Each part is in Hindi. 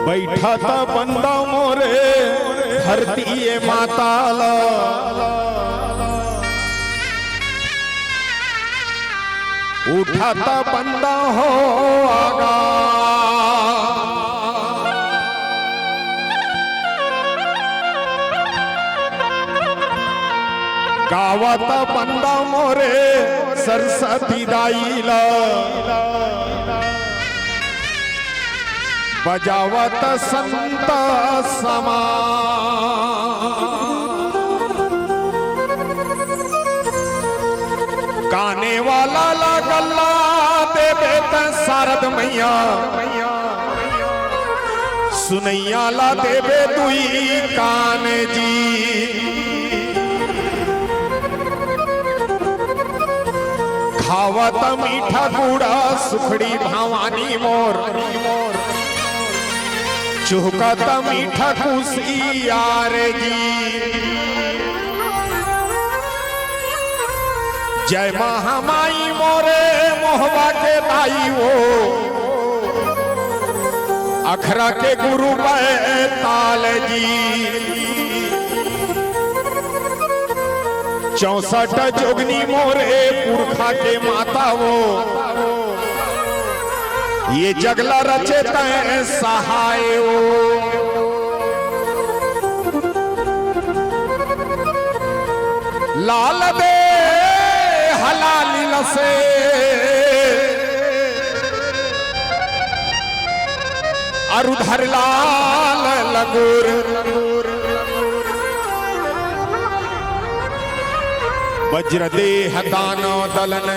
बैठा था बंदा मोरे धरती माताला, उठा था बंदा हो आगा, गावाता बंदा मोरे सरस्वती दाईला, बजावत संत समा, गाने वाला ला गल्ला दे बेत शारद मैया, सुनैया ला देवे दुई कान जी, खावत मीठा गुड़ा सुखड़ी भवानी मोर, चुहकत मीठा कुसियार जी, जय महामाई मोरे मोहबा के दाई वो, अखरा के गुरु बैताल जी, 64 जोगनी मोरे पुरखा के माता वो, ये जगला रचे तैं सहाय वो, लाल दे हलाली लसे, अरुधर लाल लगुर, वज्र देह दानो दलन,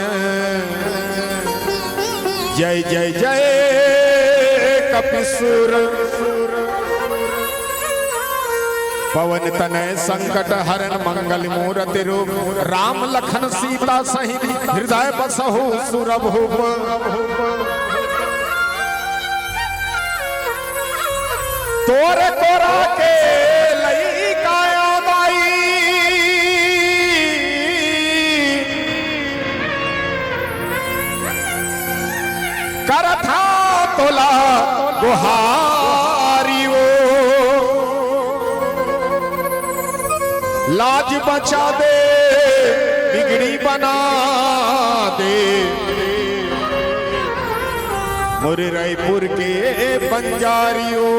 जय जय जय कपिसुर, पवन तनय संकट हरण मंगल मूर्ति रूप, राम लखन सीता सहित हृदय बसहु सुरभूप, तोरे तोरा के लई काया बाई, हारियो लाज बचा दे बिगड़ी बना दे मोरे रायपुर के बंजारियों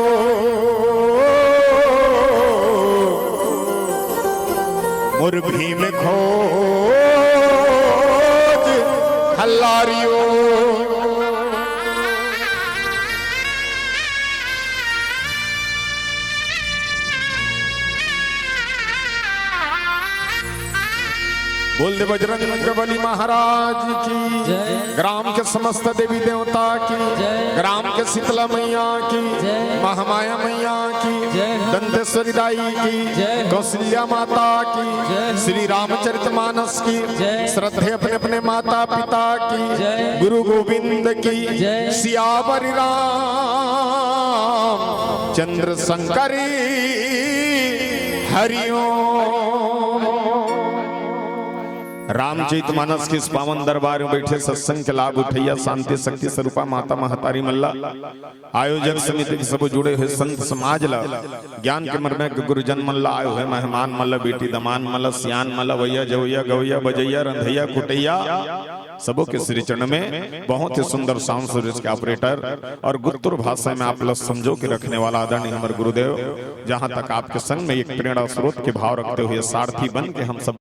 मोर भीम खोज हल्लारियों बोल दे बजरंग बली महाराज की ग्राम के समस्त देवी देवता की ग्राम के शीतला मैया की महामाया मैया की दंतेश्वरी दाई की कौशल्या माता की श्री रामचरितमानस की श्रद्धे अपने अपने माता पिता की गुरु गोविंद की सियावर राम चंद्र शंकरी हरिओम। रामचरित मानस के इस पावन दरबार में बैठे सत्संग के लाभ उठैया शांति शक्ति स्वरूपा माता महतारी मल्ला आयोजक समिति के सब जुड़े हुए संत समाज ला ज्ञान के मर्म के गुरुजन मल्ला आयो है मेहमान मल्ला बेटी दमान मल्ला सियान मल्ला भैया जवैया गवैया बजैया रंधैया कुटैया सबों के श्री चरण में बहुत ही सुंदर साउंड सर्विस के ऑपरेटर और गुप्तुर भाषा में आप लोग समझो के रखने वाला आदरणीय हमारे गुरुदेव जहां तक आपके संग में एक प्रेरणा स्रोत के भाव रखते हुए सारथी बन के हम सब